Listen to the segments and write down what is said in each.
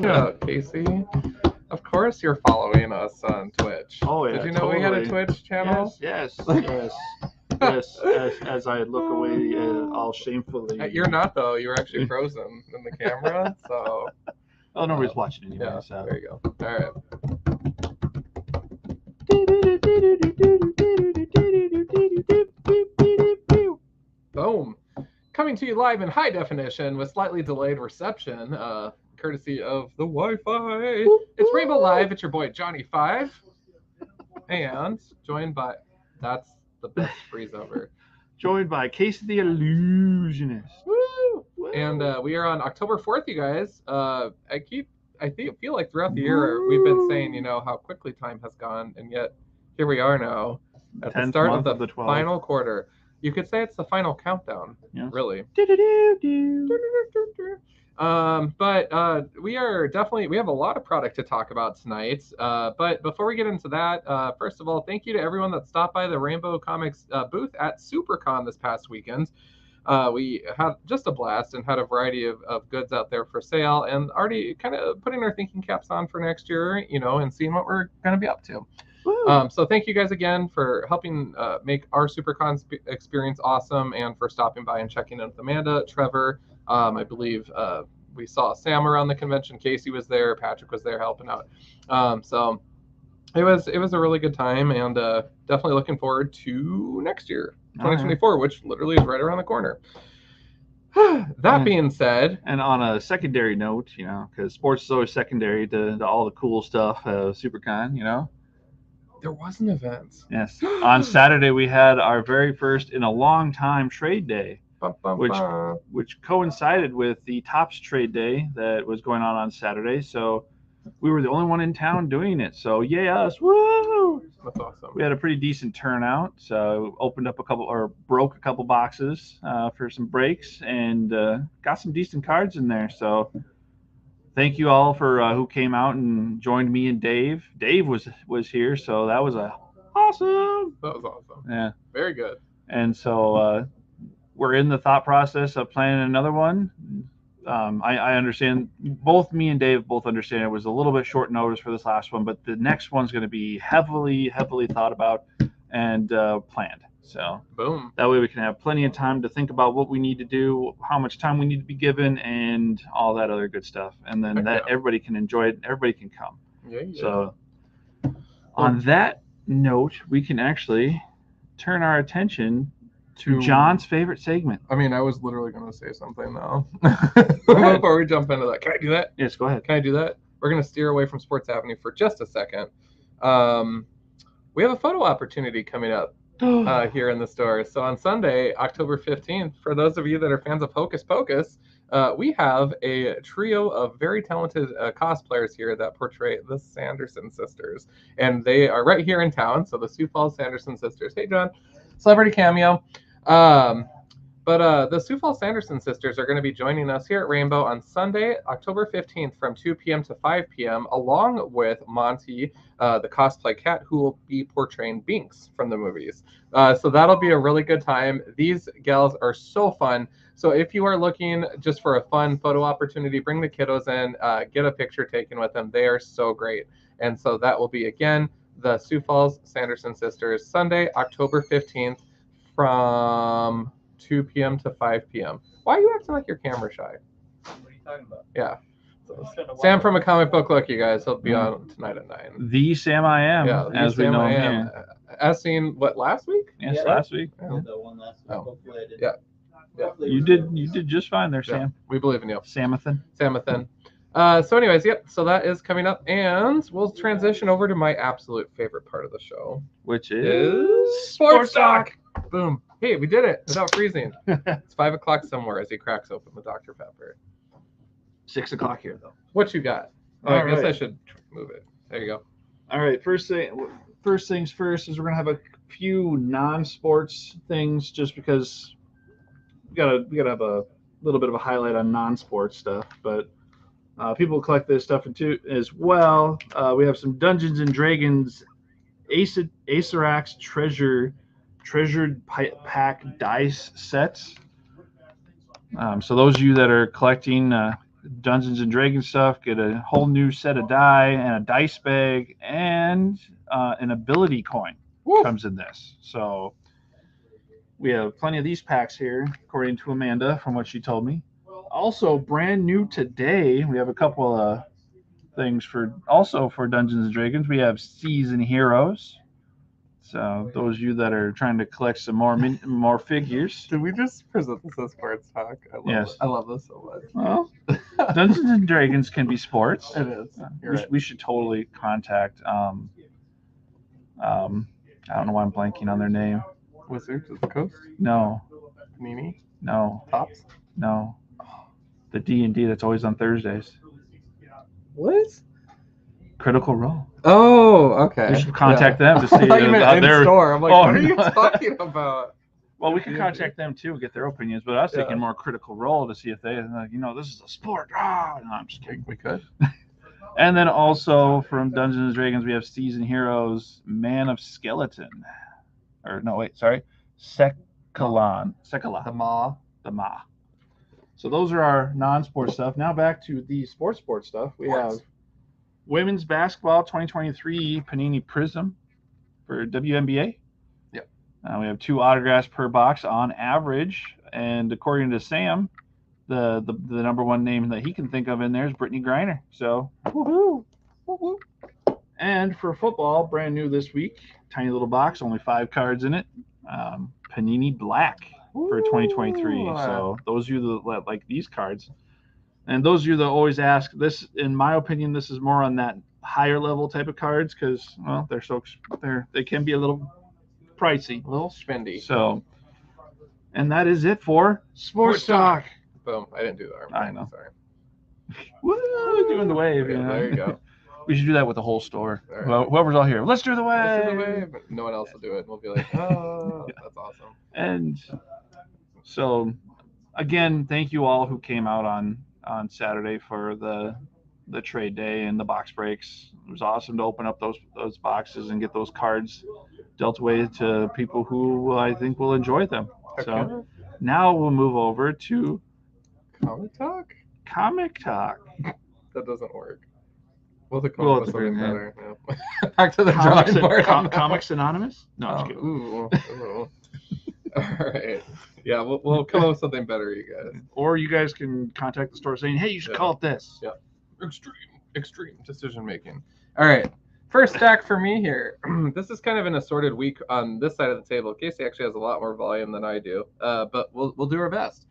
Yeah, Casey. Of course you're following us on Twitch. Oh yeah. Did you know we had a Twitch channel? Yes. As I look away, all shamefully. You're not though. You're actually frozen in the camera. So. Oh, nobody's watching anyway. Yeah. So. There you go. All right. Boom. Coming to you live in high definition with slightly delayed reception, courtesy of the Wi-Fi. It's Rainbow Live. It's your boy Johnny 5, and joined by that's the best freeze ever. Joined by Casey the Illusionist. Woo! And we are on October 4th, you guys. I feel like throughout the year we've been saying, how quickly time has gone, and yet here we are now at the start of the final quarter. You could say it's the final countdown, really. But we have a lot of product to talk about tonight. But before we get into that, first of all, thank you to everyone that stopped by the Rainbow Comics booth at SuperCon this past weekend. We had just a blast and had a variety of goods out there for sale, and already kind of putting our thinking caps on for next year, and seeing what we're going to be up to. So thank you guys again for helping make our SuperCon experience awesome, and for stopping by and checking in with Amanda, Trevor. I believe we saw Sam around the convention. Casey was there. Patrick was there helping out. So it was a really good time, and definitely looking forward to next year, 2024, which literally is right around the corner. That being said, and on a secondary note, because sports is always secondary to all the cool stuff, SuperCon, there was an event. Yes. On Saturday, we had our very first in a long time trade day, which coincided with the Topps trade day that was going on Saturday. So we were the only one in town doing it. So yay us. Woo! That's awesome. We had a pretty decent turnout. So opened up broke a couple boxes for some breaks, and got some decent cards in there. So thank you all for who came out and joined me and Dave. Dave was here, so that was awesome. That was awesome. Yeah. Very good. And so we're in the thought process of planning another one. I understand, both me and Dave both understand it was a little bit short notice for this last one, but the next one's going to be heavily thought about and planned. So boom. That way we can have plenty of time to think about what we need to do, how much time we need to be given, and all that other good stuff. And then everybody can enjoy it. Everybody can come. Yeah. So on that note, we can actually turn our attention to John's favorite segment. I mean, I was literally going to say something now. Before we jump into that. Can I do that? Yes, go ahead. Can I do that? We're going to steer away from Sports Avenue for just a second. We have a photo opportunity coming up here in the store. So on Sunday, October 15th, for those of you that are fans of Hocus Pocus, we have a trio of very talented cosplayers here that portray the Sanderson sisters. And they are right here in town. So the Sioux Falls Sanderson sisters. Hey, John. Celebrity cameo. But the Sioux Falls Sanderson sisters are going to be joining us here at Rainbow on Sunday, October 15th from 2 p.m. to 5 p.m., along with Monty, the cosplay cat, who will be portraying Binks from the movies. So that'll be a really good time. These gals are so fun. So if you are looking just for a fun photo opportunity, bring the kiddos in, get a picture taken with them. They are so great. And so that will be, again, the Sioux Falls Sanderson sisters, Sunday, October 15th from 2 p.m. to 5 p.m. Why are you acting like you're camera shy? What are you talking about? Yeah. Sam from A Comic Book Look, you guys. He'll be on tonight at 9. The Sam I Am, as we know him. As seen, last week? Yes, last week. Yeah. The one last week. Hopefully I did. Yeah. You did just fine there, Sam. We believe in you. Samathan. So anyways, so that is coming up, and we'll transition over to my absolute favorite part of the show, which is Sports Talk. Boom. Hey, we did it without freezing. It's 5 o'clock somewhere as he cracks open the Dr. Pepper. 6 o'clock here, though. What you got? I guess I should move it. There you go. All right. First things first is we're gonna have a few non-sports things, just because we gotta have a little bit of a highlight on non-sports stuff, but people collect this stuff too as well. We have some Dungeons and Dragons Acerax treasured pack dice sets. So those of you that are collecting, Dungeons and Dragons stuff, get a whole new set of die and a dice bag and an ability coin comes in this. So we have plenty of these packs here, according to Amanda, from what she told me. Also, brand new today, we have a couple of things for Dungeons and Dragons. We have Season Heroes. So those of you that are trying to collect some more figures. Did we just present this as sports talk? Yes. I love this so much. Well, Dungeons and Dragons can be sports. It is. We should totally contact. I don't know why I'm blanking on their name. Wizards of the Coast? No. Nini? No. Tops? No. The D&D that's always on Thursdays. What? Critical Role. Oh, okay. We should contact them to see I thought you meant about in their store. I'm like, Oh, what are you no. talking about? Well, we can contact them too, get their opinions. But I was thinking more Critical Role to see if they, this is a sport. No, I'm just kidding. We could. And then also from Dungeons and Dragons, we have Season Heroes, Man of Skeleton. Sekalon. The Ma. The Ma. So those are our non-sport stuff. Now back to the sports stuff. We have Women's Basketball 2023 Panini Prism for WNBA. Yep. We have 2 autographs per box on average. And according to Sam, the number one name that he can think of in there is Brittany Griner. So, woohoo! Woo-hoo. And for football, brand new this week, tiny little box, only 5 cards in it. Panini Black for 2023. So those of you that like these cards, and those of you that always ask, this, in my opinion, this is more on that higher level type of cards because, well, they can be a little pricey, A little spendy. So, and that is it for Sports Talk. Boom. I didn't do that. I know. Sorry. Woo, doing the wave. Yeah, there you go. We should do that with the whole store. All right. Well, whoever's all here, let's do the wave. Let's do the wave. But no one else will do it. We'll be like, oh, that's awesome. And so, again, thank you all who came out on Saturday for the trade day and the box breaks. It was awesome to open up those boxes and get those cards dealt away to people who I think will enjoy them. Okay. So now we'll move over to Comic talk. That doesn't work. We'll have to come up with something better. Yeah. Back to the drawing board. Comics Anonymous? No, I'm just kidding. Ooh. All right. Yeah, we'll come up with something better, you guys. Or you guys can contact the store saying, hey, you should call it this. Yeah. Extreme decision making. All right. First stack for me here. This is kind of an assorted week on this side of the table. Casey actually has a lot more volume than I do, but we'll do our best.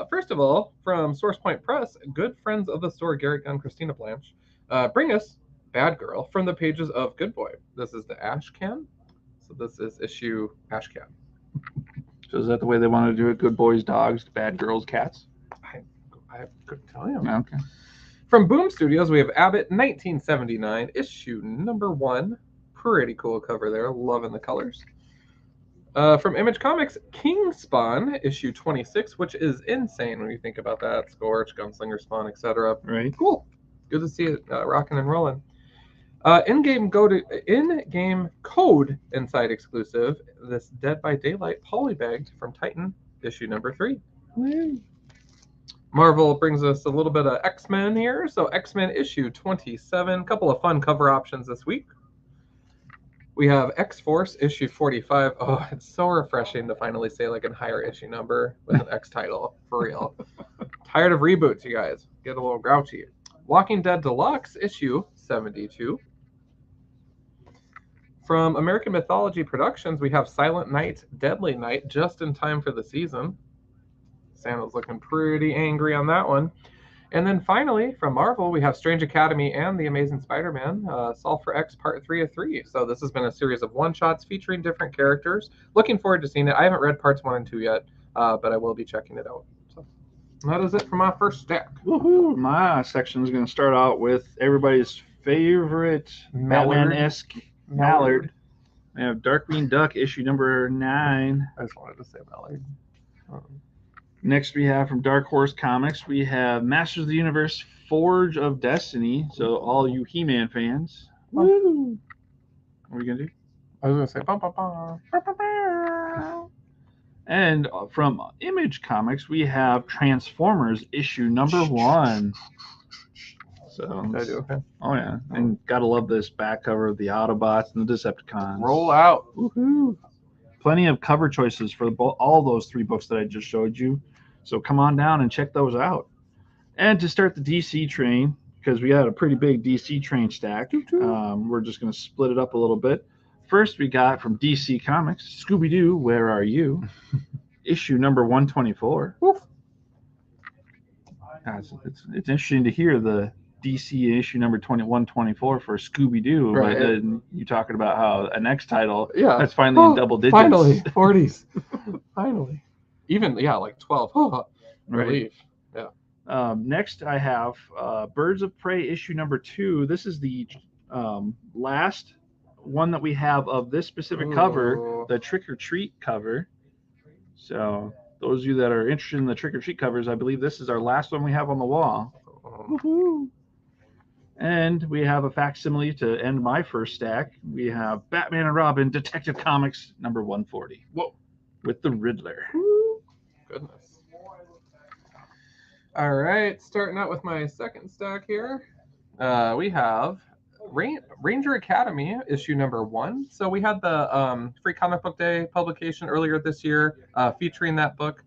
First of all, from Source Point Press, good friends of the store, Garrett and Christina Blanche, bring us Bad Girl from the pages of Good Boy. This is the Ash Can. So this is issue Ash Can. So is that the way they want to do it? Good boys, dogs, bad girls, cats? I couldn't tell you. Okay. From Boom Studios, we have Abbott 1979, issue number 1. Pretty cool cover there. Loving the colors. From Image Comics, King Spawn, issue 26, which is insane when you think about that. Scorch, Gunslinger Spawn, etc. Right. Cool. Good to see it rocking and rolling. In-game code inside exclusive, this Dead by Daylight polybagged from Titan, issue number 3. Woo. Marvel brings us a little bit of X-Men here. So X-Men issue 27. Couple of fun cover options this week. We have X-Force issue 45. Oh, it's so refreshing to finally say like a higher issue number with an X title. For real. Tired of reboots, you guys. Get a little grouchy. Walking Dead Deluxe issue 72. From American Mythology Productions, we have Silent Night, Deadly Night, just in time for the season. Santa's looking pretty angry on that one. And then finally, from Marvel, we have Strange Academy and The Amazing Spider-Man, Solve for X Part 3 of 3. So this has been a series of one-shots featuring different characters. Looking forward to seeing it. I haven't read Parts 1 and 2 yet, but I will be checking it out. So that is it for my first stack. Woohoo! My section is going to start out with everybody's favorite Batman-esque Mallard. We have Darkwing Duck, issue number 9. I just wanted to say Mallard. Next, we have from Dark Horse Comics, we have Masters of the Universe, Forge of Destiny. So all you He-Man fans. Woo! What are we going to do? I was going to say bum, bum, bum. And from Image Comics, we have Transformers issue number 1. So, Did I do okay? oh yeah, and gotta love this back cover of the Autobots and the Decepticons. Roll out. Woohoo! Plenty of cover choices for all those 3 books that I just showed you. So come on down and check those out. And to start the DC train, because we got a pretty big DC train stack, we're just going to split it up a little bit. First, we got from DC Comics, Scooby-Doo, Where Are You? Issue number 124. Woof. It's interesting to hear the DC issue number 124 for Scooby-Doo, Right. But then you're talking about how a next title, Yeah, that's finally in double digits. Finally, 40s. Finally. Even, yeah, like 12. Oh, relief. Right. Next, I have Birds of Prey issue number 2. This is the last one that we have of this specific cover, the Trick or Treat cover. So those of you that are interested in the Trick or Treat covers, I believe this is our last one we have on the wall. Woohoo! And we have a facsimile to end my first stack. We have Batman and Robin Detective Comics number 140. Whoa. With the Riddler. Goodness. All right, starting out with my second stack here. We have Ranger Academy issue number 1. So we had the Free Comic Book Day publication earlier this year featuring that book.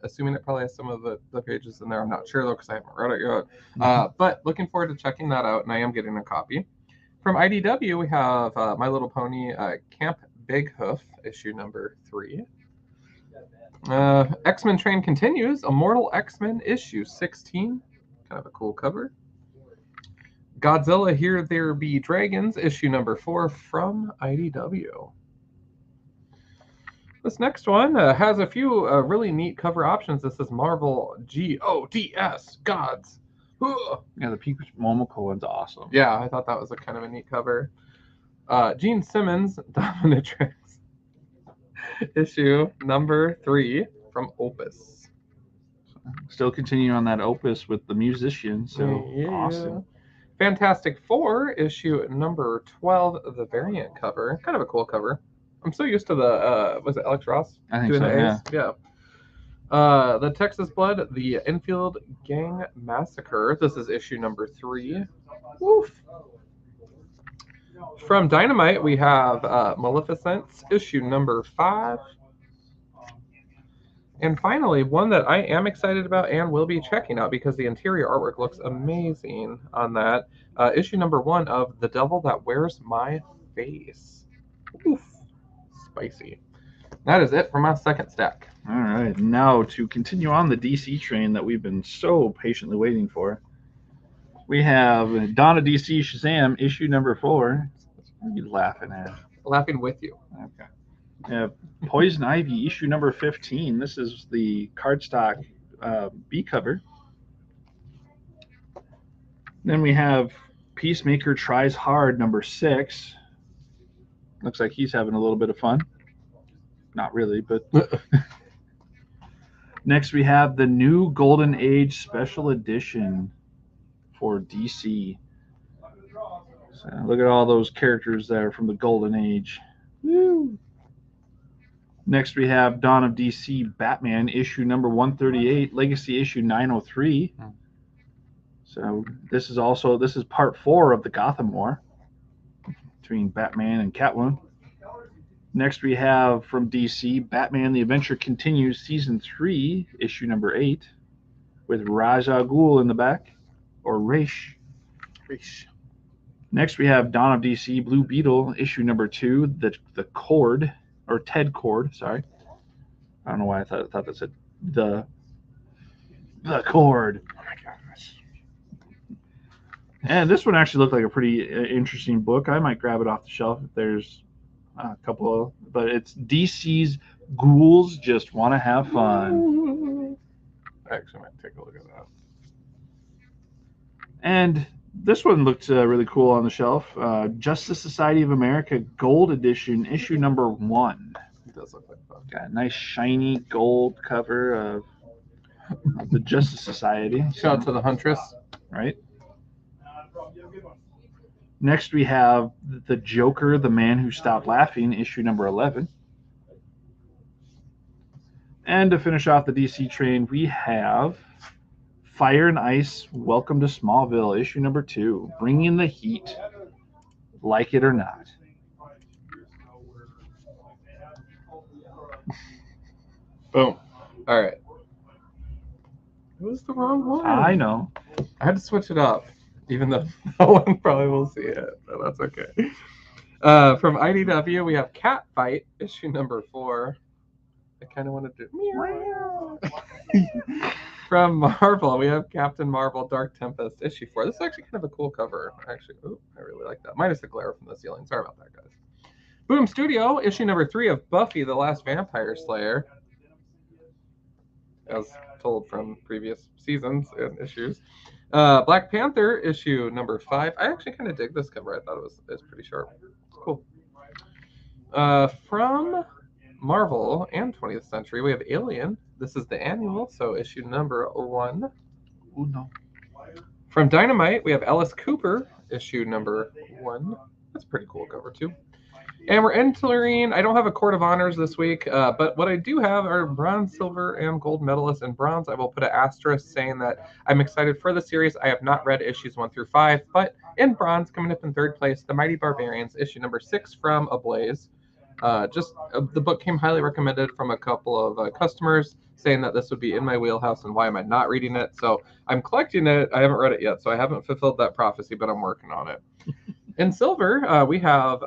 Assuming it probably has some of the pages in there. I'm not sure though because I haven't read it yet. But looking forward to checking that out, and I am getting a copy. From IDW, we have My Little Pony Camp Big Hoof issue number 3. X-Men Train continues. Immortal X-Men issue 16. Kind of a cool cover. Godzilla Here There Be Dragons issue number 4 from IDW. This next one has a few really neat cover options. This is Marvel GODS, Gods. Ugh. Yeah, the Peach Momoko one's awesome. Yeah, I thought that was a kind of a neat cover. Gene Simmons, Dominatrix, issue number 3 from Opus. Still continuing on that Opus with the musician, so Yeah. awesome. Fantastic Four, issue number 12, the variant cover. Kind of a cool cover. I'm so used to the, was it Alex Ross? I think doing so, the A's? Yeah. The Texas Blood, the Enfield Gang Massacre. This is issue number 3. Woof. From Dynamite, we have Maleficence, issue number 5. And finally, one that I am excited about and will be checking out because the interior artwork looks amazing on that. Issue number 1 of The Devil That Wears My Face. Oof. Spicy. That is it for my second stack. All right, now to continue on the DC train that we've been so patiently waiting for, we have Dawn of DC Shazam issue number 4. What are you laughing at? Laughing with you. Okay. Yeah, Poison Ivy issue number 15. This is the cardstock B cover. Then we have Peacemaker Tries Hard number 6. Looks like he's having a little bit of fun. Not really, but next we have the new Golden Age Special Edition for DC. So look at all those characters there from the Golden Age. Woo! Next we have Dawn of DC Batman issue number 138, Legacy issue 903. So this is part 4 of the Gotham War between Batman and Catwoman. Next we have from DC Batman The Adventure Continues season 3 issue number 8 with Ra's al Ghul in the back, or Raish. Next we have Dawn of DC Blue Beetle issue number 2, the Cord, or Ted Cord, sorry. I don't know why I thought that said the Cord. Oh my gosh. And this one actually looked like a pretty interesting book. I might grab it off the shelf if there's a couple, but it's DC's Ghouls Just Want to Have Fun. I actually might take a look at that. And this one looked really cool on the shelf. Justice Society of America Gold Edition, issue number 1. It does look like fun. Got a nice shiny gold cover of the Justice Society. Shout out to the Huntress. Right. Next we have the Joker, the Man Who Stopped Laughing, issue number 11. And to finish off the DC train, we have Fire and Ice, Welcome to Smallville, issue number 2. Bringing the heat, like it or not. Boom. All right. It was the wrong one. I know. I had to switch it up, even though no one probably will see it, but that's okay. From IDW, we have Cat Fight, issue number 4. I kind of want to do meow. From Marvel, we have Captain Marvel, Dark Tempest, issue 4. This is actually kind of a cool cover. Actually, ooh, I really like that. Minus the glare from the ceiling. Sorry about that, guys. Boom Studio, issue number 3 of Buffy, the Last Vampire Slayer. As told from previous seasons and issues. Black Panther, issue number 5. I actually kind of dig this cover. I thought it was pretty sharp. Cool. From Marvel and 20th Century, we have Alien. This is the annual, so issue number 1. Oh, no. From Dynamite, we have Alice Cooper, issue number 1. That's a pretty cool cover, too. And we're entering, I don't have a Court of Honors this week, but what I do have are bronze, silver, and gold medalists. In bronze, I will put an asterisk saying that I'm excited for the series. I have not read issues 1 through 5, but in bronze, coming up in 3rd place, The Mighty Barbarians, issue number 6 from Ablaze. The book came highly recommended from a couple of customers saying that this would be in my wheelhouse and why am I not reading it. So I'm collecting it. I haven't read it yet, so I haven't fulfilled that prophecy, but I'm working on it. In silver, we have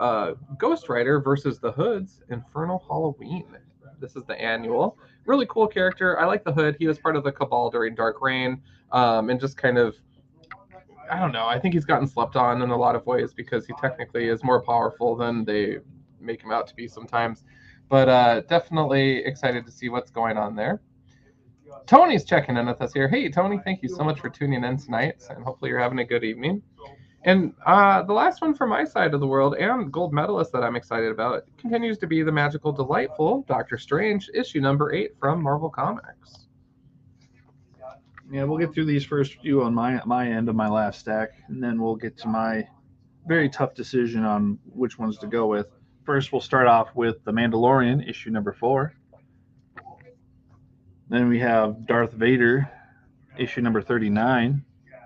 Ghost Rider versus the Hoods, Infernal Halloween. This is the annual. Really cool character. I like the Hood. He was part of the Cabal during Dark Reign, and just kind of, I don't know, I think he's gotten slept on in a lot of ways because he technically is more powerful than they make him out to be sometimes. But definitely excited to see what's going on there. Tony's checking in with us here. Hey, Tony, thank you so much for tuning in tonight, and hopefully you're having a good evening. And the last one from my side of the world and gold medalist that I'm excited about continues to be the magical, delightful Doctor Strange, issue number 8 from Marvel Comics. Yeah, we'll get through these first few on my end of my last stack, and then we'll get to my very tough decision on which ones to go with. First, we'll start off with The Mandalorian, issue number 4. Then we have Darth Vader, issue number 39.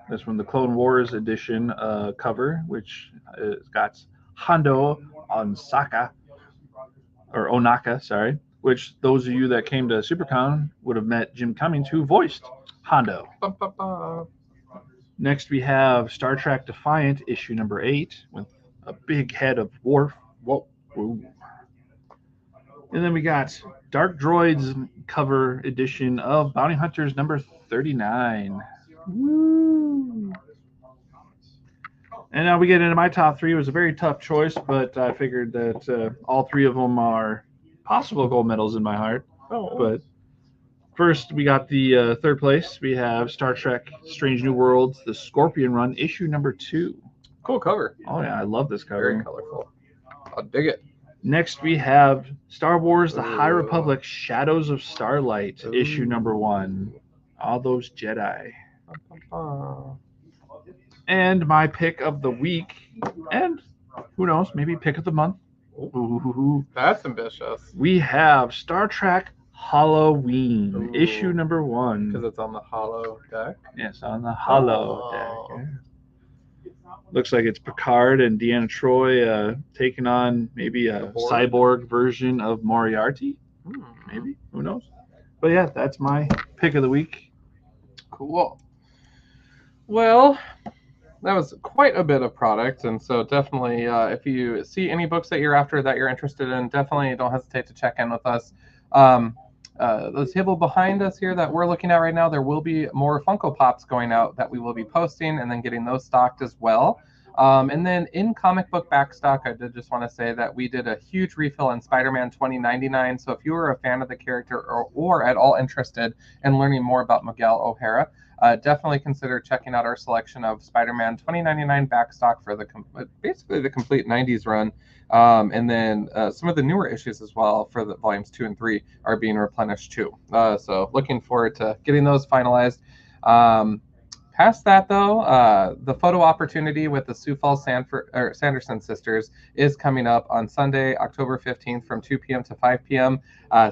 This one, the Clone Wars edition cover, which has got Hondo Onaka, which those of you that came to SuperCon would have met Jim Cummings, who voiced Hondo. Next, we have Star Trek Defiant, issue number 8, with a big head of Worf. Whoa. Ooh. And then we got Dark Droids cover edition of Bounty Hunters number 39. Woo. And now we get into my top 3. It was a very tough choice, but I figured that all 3 of them are possible gold medals in my heart. Oh. But first, we got the 3rd place. We have Star Trek Strange New Worlds, The Scorpion Run, issue number 2. Cool cover. Oh, yeah, I love this cover. Very colorful. I'll dig it. Next, we have Star Wars The High Republic Shadows of Starlight, issue number 1. All those Jedi. And my pick of the week, and who knows, maybe pick of the month. Ooh. That's ambitious. We have Star Trek Halloween, issue number 1. Because it's on the hollow deck? Yes, on the hollow deck. Yeah. Looks like it's Picard and Deanna Troi taking on maybe a cyborg version of Moriarty. Maybe. Who knows? But yeah, that's my pick of the week. Cool. Well, that was quite a bit of product, and so definitely if you see any books that you're after that you're interested in, definitely don't hesitate to check in with us. The table behind us here that we're looking at right now, there will be more Funko Pops going out that we will be posting and then getting those stocked as well. And then in comic book backstock, I did just want to say that we did a huge refill on Spider-Man 2099. So if you were a fan of the character or at all interested in learning more about Miguel O'Hara, definitely consider checking out our selection of Spider-Man 2099 backstock for basically the complete 90s run. And then some of the newer issues as well for the volumes 2 and 3 are being replenished too. So looking forward to getting those finalized. Past that, though, the photo opportunity with the Sioux Falls Sanderson sisters is coming up on Sunday, October 15th from 2 p.m. to 5 p.m.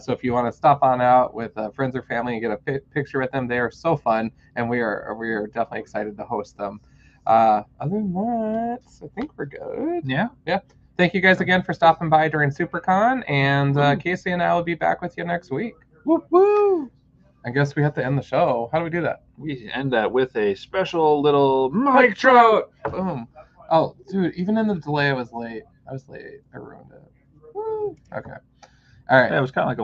So if you want to stop on out with friends or family and get a picture with them, they are so fun, and we are definitely excited to host them. Other than that, I think we're good. Yeah. Yeah. Thank you guys again for stopping by during SuperCon, and Casey and I will be back with you next week. Woo woo! I guess we have to end the show. How do we do that? We end that with a special little Mike Trout. Boom. Oh, dude, even in the delay, I was late. I ruined it. Woo. Okay. All right. Yeah, it was kind of like a